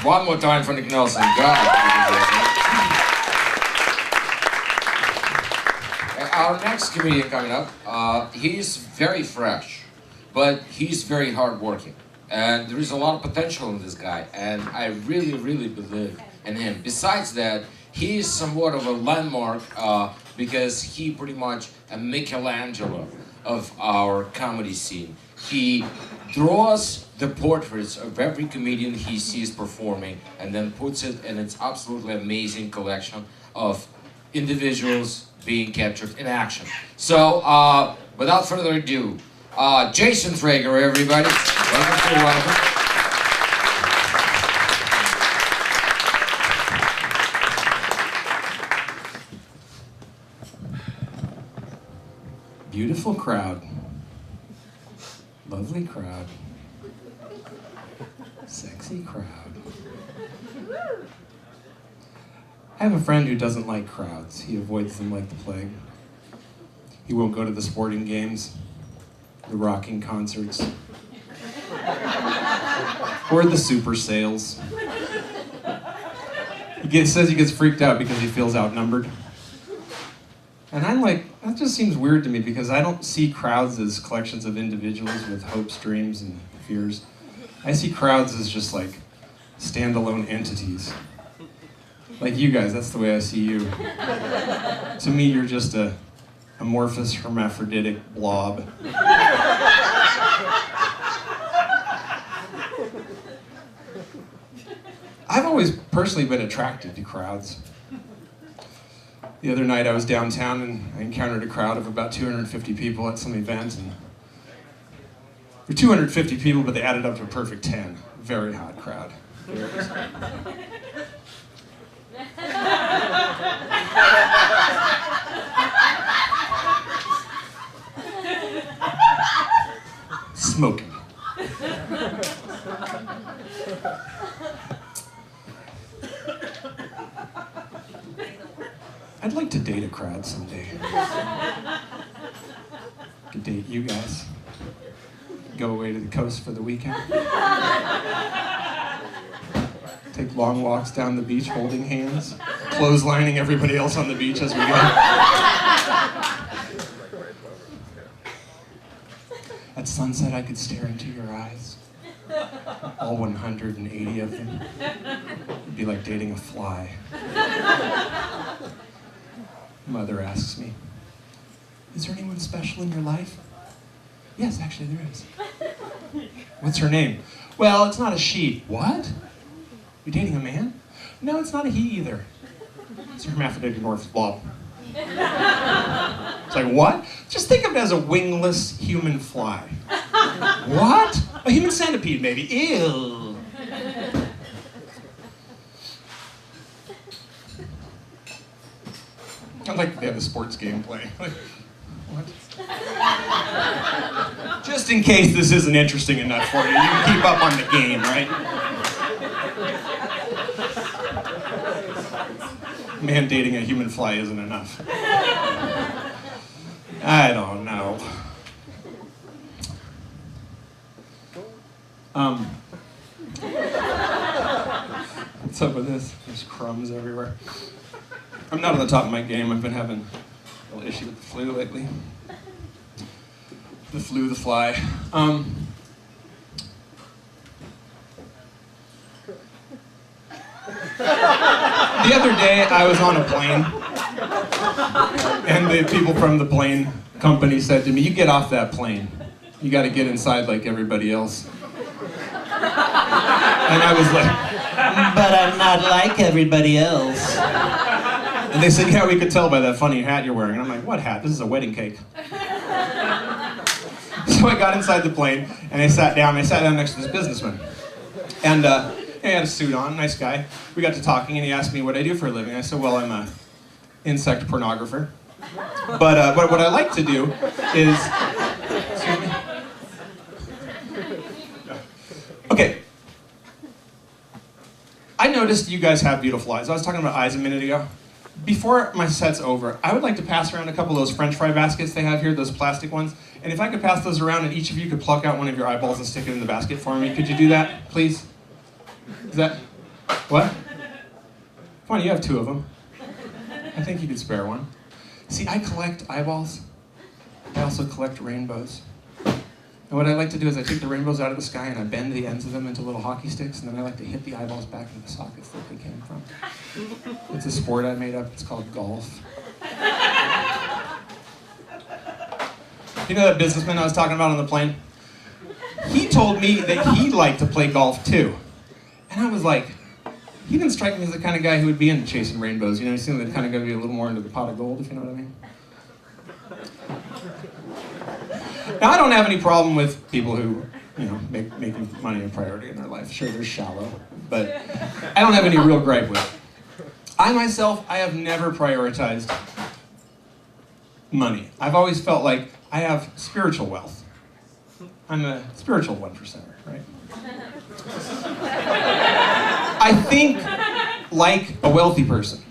one more time for Nick Nelson. God. Our next comedian coming up, he's very fresh, but he's very hardworking. And there is a lot of potential in this guy, and I really, really believe in him. Besides that, he is somewhat of a landmark because he pretty much a Michelangelo of our comedy scene. He draws the portraits of every comedian he sees performing and then puts it in its absolutely amazing collection of individuals being captured in action. So, without further ado, Jason Traeger, everybody. Welcome. Beautiful crowd. Lovely crowd. Sexy crowd. I have a friend who doesn't like crowds. He avoids them like the plague. He won't go to the sporting games, the rocking concerts, or the super sales. Says he gets freaked out because he feels outnumbered. And I'm like, that just seems weird to me because I don't see crowds as collections of individuals with hopes, dreams, and fears. I see crowds as just like standalone entities. Like you guys, that's the way I see you. To me, you're just a amorphous, hermaphroditic blob. I've always personally been attracted to crowds. The other night I was downtown and I encountered a crowd of about 250 people at some event. And there were 250 people, but they added up to a perfect 10. Very hot crowd. Smoking. I'd like to date a crowd someday. Could date you guys. Go away to the coast for the weekend. Take long walks down the beach holding hands, clotheslining everybody else on the beach as we go. At sunset, I could stare into your eyes. All 180 of them. It'd be like dating a fly. Mother asks me, is there anyone special in your life? Yes, actually there is. What's her name? Well, it's not a she. What? You're dating a man? No, it's not a he either. It's a hermaphroditic amorphous blob. It's like, what? Just think of it as a wingless human fly. What? A human centipede, maybe. Ew. I like that they have a sports game playing. Like, what? Just in case this isn't interesting enough for you, you can keep up on the game, right? Man dating a human fly isn't enough. I don't know. What's up with this? There's crumbs everywhere. I'm not on the top of my game. I've been having a little issue with the flu lately. The flu, the fly. The other day, I was on a plane, and the people from the plane company said to me, you get off that plane. You got to get inside like everybody else. And I was like, but I'm not like everybody else. And they said, yeah, we could tell by that funny hat you're wearing. And I'm like, what hat? This is a wedding cake. So I got inside the plane, and I sat down next to this businessman. And he had a suit on, nice guy. We got to talking, and he asked me what I do for a living. I said, well, I'm an insect pornographer. But what I like to do is... Excuse me? Okay. I noticed you guys have beautiful eyes. I was talking about eyes a minute ago. Before my set's over, I would like to pass around a couple of those French fry baskets they have here, those plastic ones. And if I could pass those around and each of you could pluck out one of your eyeballs and stick it in the basket for me, could you do that, please? Is that... What? Come on, you have 2 of them. I think you could spare one. See, I collect eyeballs. I also collect rainbows. And what I like to do is I take the rainbows out of the sky and I bend the ends of them into little hockey sticks, and then I like to hit the eyeballs back into the sockets that they came from. It's a sport I made up. It's called golf. You know that businessman I was talking about on the plane? He told me that he liked to play golf too. And I was like, he didn't strike me as the kind of guy who would be into chasing rainbows. You know, he seemed like the kind of guy to be a little more into the pot of gold, if you know what I mean. Now, I don't have any problem with people who, you know, making money a priority in their life. Sure, they're shallow, but I don't have any real gripe with it. I myself, I have never prioritized money. I've always felt like I have spiritual wealth. I'm a spiritual 1%er, right? I think like a wealthy person.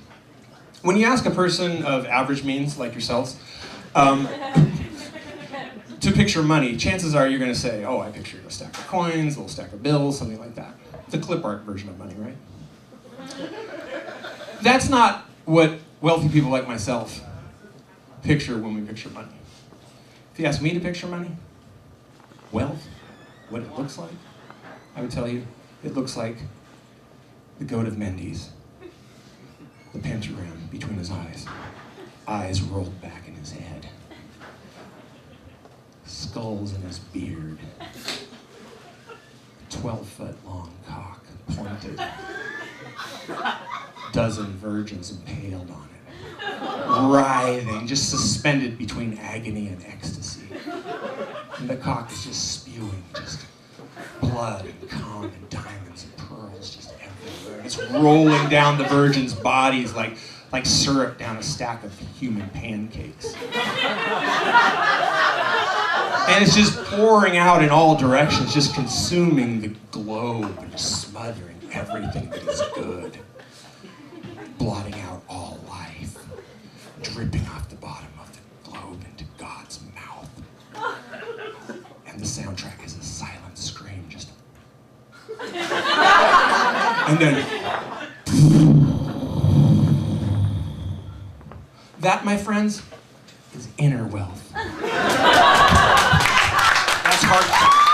When you ask a person of average means, like yourselves, to picture money, chances are you're going to say, oh, I picture a stack of coins, a little stack of bills, something like that. The clip art version of money, right? That's not what wealthy people like myself picture when we picture money. If you ask me to picture money, wealth, what it looks like, I would tell you, it looks like the goat of Mendes, the pentagram between his eyes rolled back in his head, skulls in his beard, 12-foot long cock pointed, dozen virgins impaled on it, writhing, just suspended between agony and ecstasy. And the cock is just spewing just blood and cum and diamonds and pearls just everywhere. It's rolling down the virgins' bodies like syrup down a stack of human pancakes. And it's just pouring out in all directions, just consuming the globe and smothering everything that is good, blotting out all life, dripping off the bottom of the globe into God's mouth. And the soundtrack is a silent scream, just... And then... That, my friends, is inner wealth. That's hard.